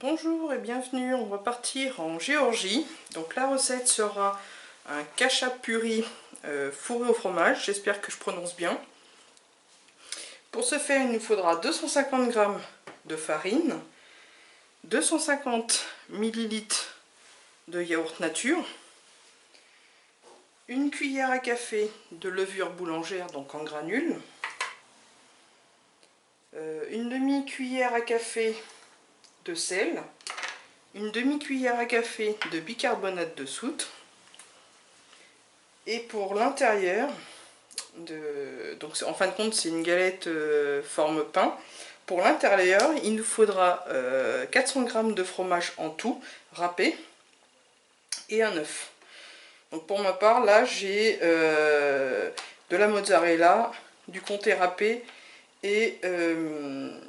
Bonjour et bienvenue, on va partir en Géorgie. Donc la recette sera un khachapuri fourré au fromage, j'espère que je prononce bien. Pour ce faire, il nous faudra 250 g de farine, 250 ml de yaourt nature, une cuillère à café de levure boulangère, donc en granules, une demi-cuillère à café de sel, une demi-cuillère à café de bicarbonate de soude. Et pour l'intérieur, donc en fin de compte c'est une galette forme pain. Pour l'intérieur, il nous faudra 400 g de fromage en tout, râpé, et un œuf. Donc pour ma part, là j'ai de la mozzarella, du comté râpé et de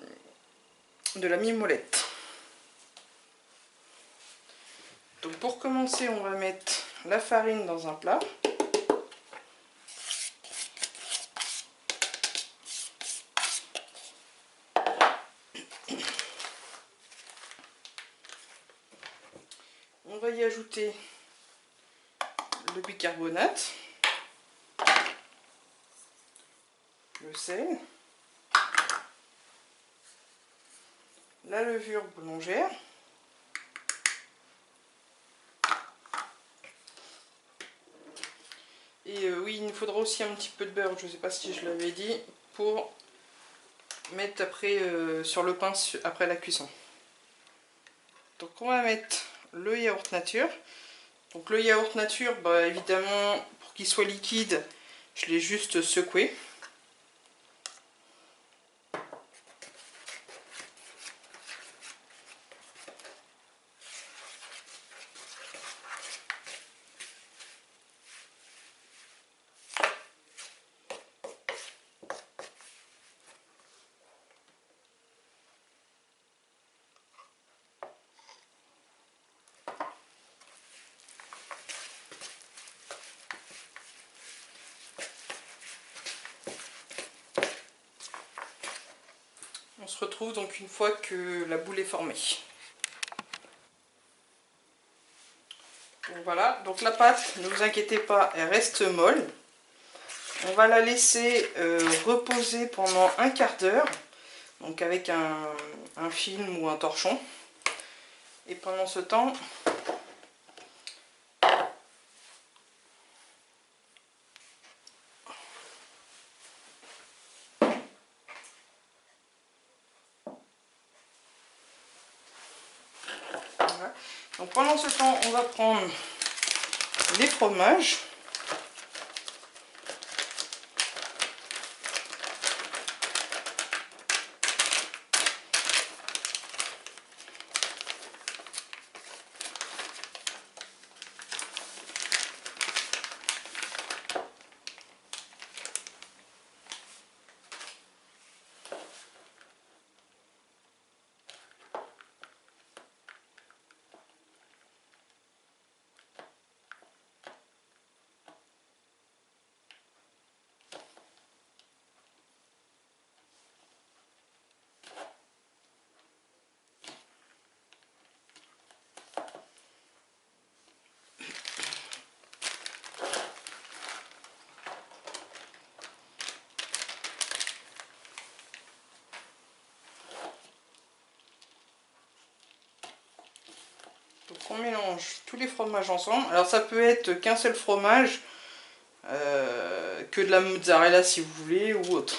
la mimolette. Donc pour commencer, on va mettre la farine dans un plat. On va y ajouter le bicarbonate, le sel, la levure boulangère, et oui, il nous faudra aussi un petit peu de beurre, je ne sais pas si je l'avais dit, pour mettre après sur le pain après la cuisson. Donc on va mettre le yaourt nature. Donc le yaourt nature, bah, évidemment, pour qu'il soit liquide, je l'ai juste secoué. On se retrouve donc une fois que la boule est formée. Donc voilà, donc la pâte, ne vous inquiétez pas, elle reste molle. On va la laisser reposer pendant un quart d'heure, donc avec un film ou un torchon. Et pendant ce temps, voilà. Donc pendant ce temps, on va prendre les fromages. Donc on mélange tous les fromages ensemble. Alors ça peut être qu'un seul fromage, que de la mozzarella si vous voulez, ou autre.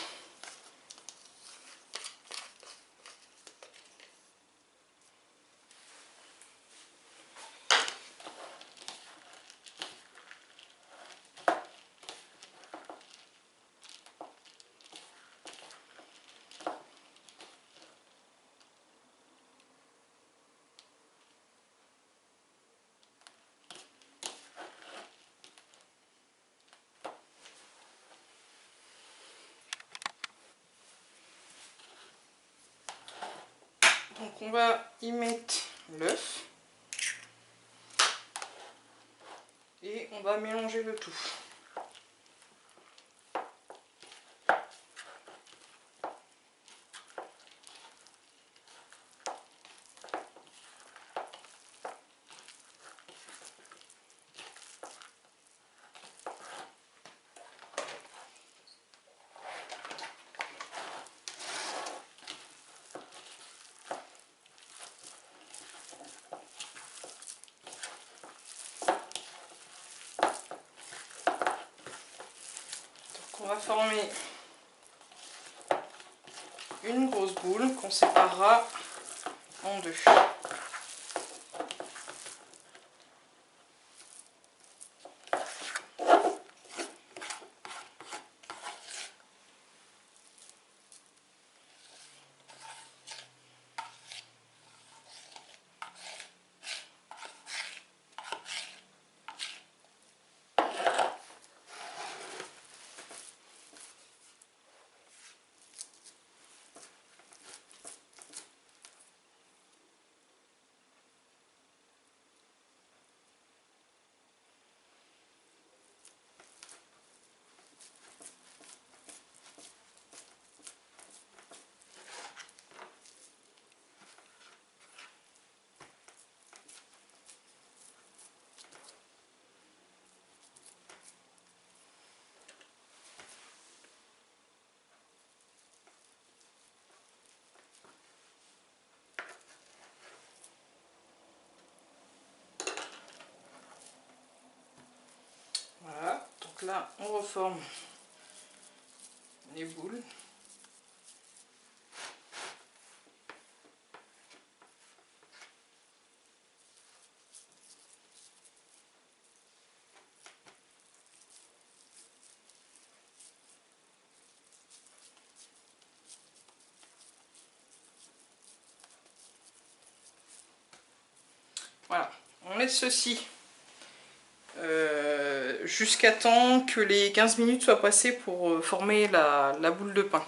Donc on va y mettre l'œuf et on va mélanger le tout. va former une grosse boule qu'on séparera en deux. Voilà, donc là on reforme les boules. Voilà, on laisse ceci jusqu'à temps que les 15 minutes soient passées pour former la boule de pain.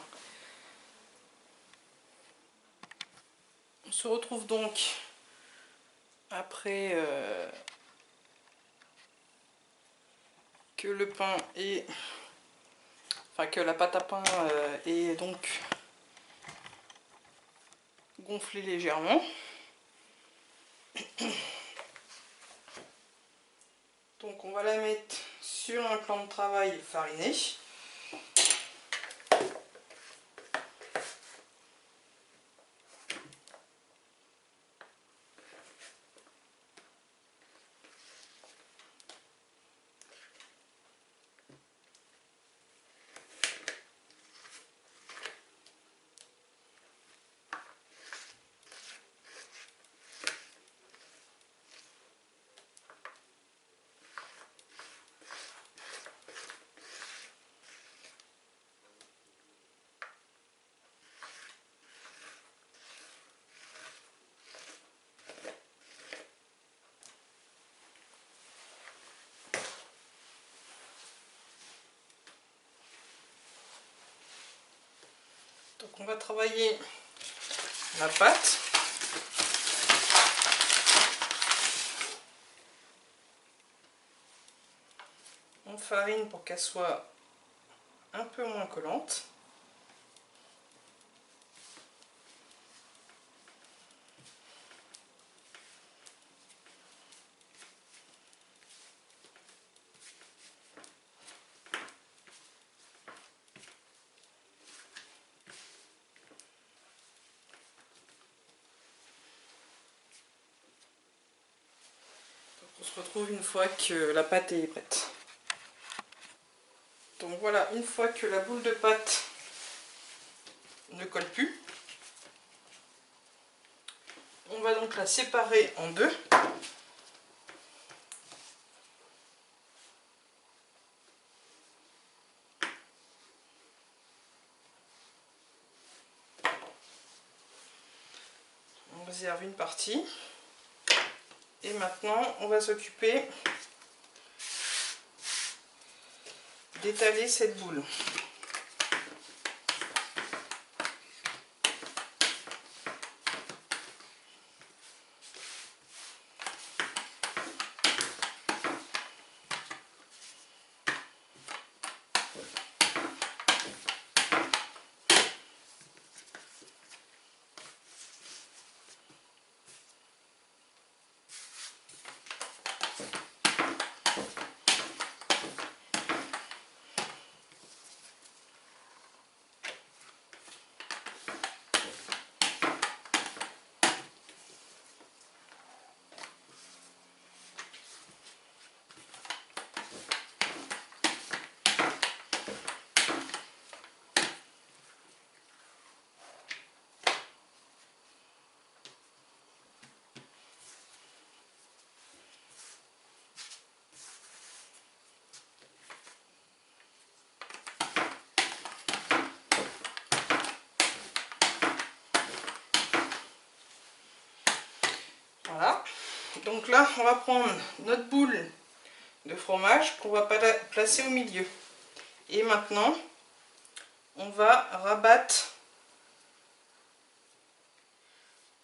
On se retrouve donc après que le pain est... Enfin que la pâte à pain est donc gonflée légèrement. Donc on va la mettre sur un plan de travail fariné. Donc on va travailler la pâte. On farine pour qu'elle soit un peu moins collante. On se retrouve une fois que la pâte est prête. Donc voilà, une fois que la boule de pâte ne colle plus, on va donc la séparer en deux. On réserve une partie. Et maintenant, on va s'occuper d'étaler cette boule. Donc là, on va prendre notre boule de fromage qu'on va placer au milieu. Et maintenant, on va rabattre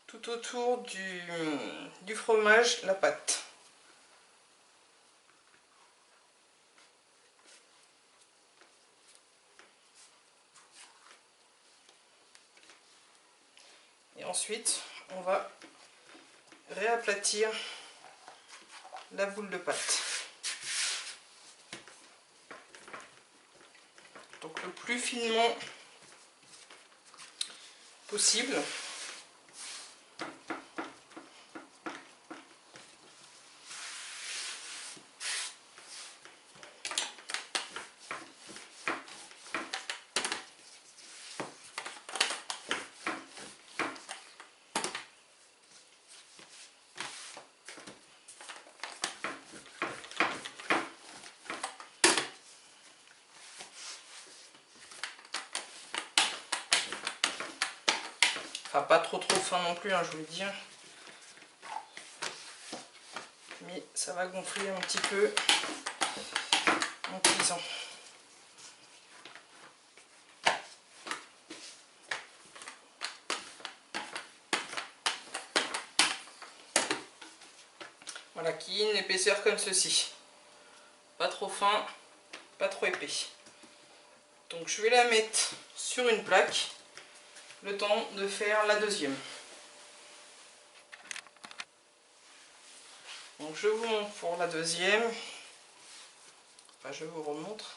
tout autour du fromage la pâte. Et ensuite, on va réaplatir la boule de pâte. Donc le plus finement possible. Enfin, pas trop fin non plus, hein, je vous le dis. Mais ça va gonfler un petit peu en cuisant. Voilà, qui est une épaisseur comme ceci. Pas trop fin, pas trop épais. Donc je vais la mettre sur une plaque, le temps de faire la deuxième. Donc je vous montre pour la deuxième. Enfin, je vous remontre.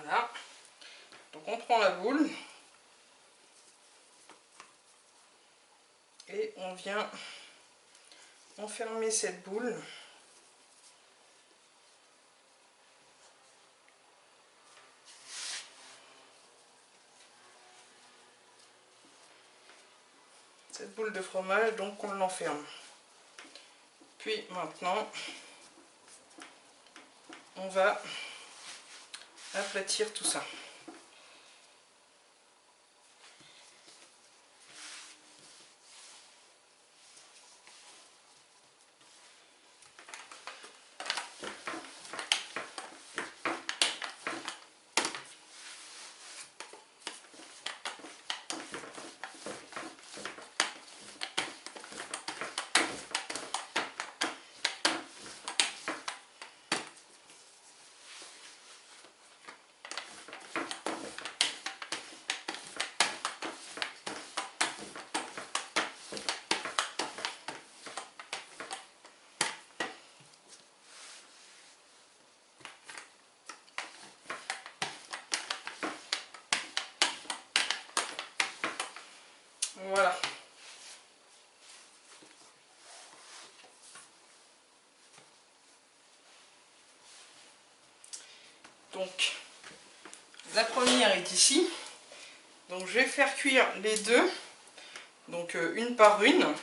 Voilà. Donc on prend la boule et on vient enfermer cette boule de fromage, donc on l'enferme. Puis maintenant on va aplatir tout ça. Voilà. Donc, la première est ici. Donc, je vais faire cuire les deux, donc une par une.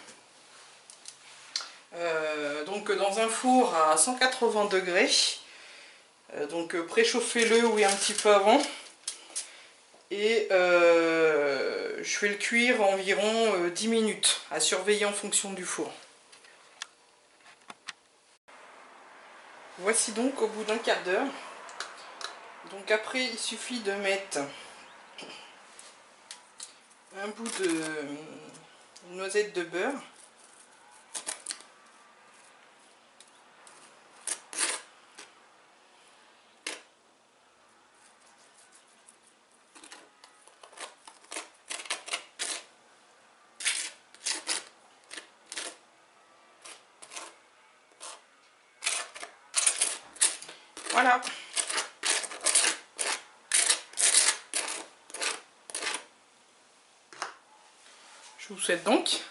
Donc, dans un four à 180 degrés. Donc, préchauffez-le, oui, un petit peu avant. Et je vais le cuire environ 10 minutes, à surveiller en fonction du four. Voici donc au bout d'un quart d'heure. Donc après, il suffit de mettre un bout de noisette de beurre. Voilà. Je vous souhaite donc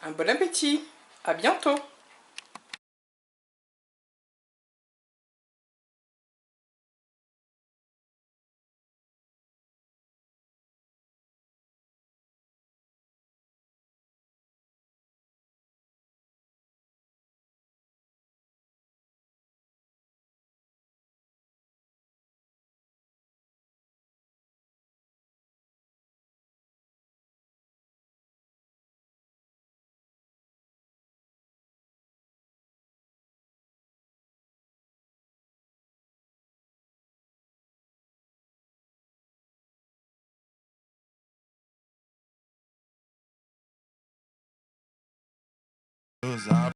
un bon appétit. À bientôt. I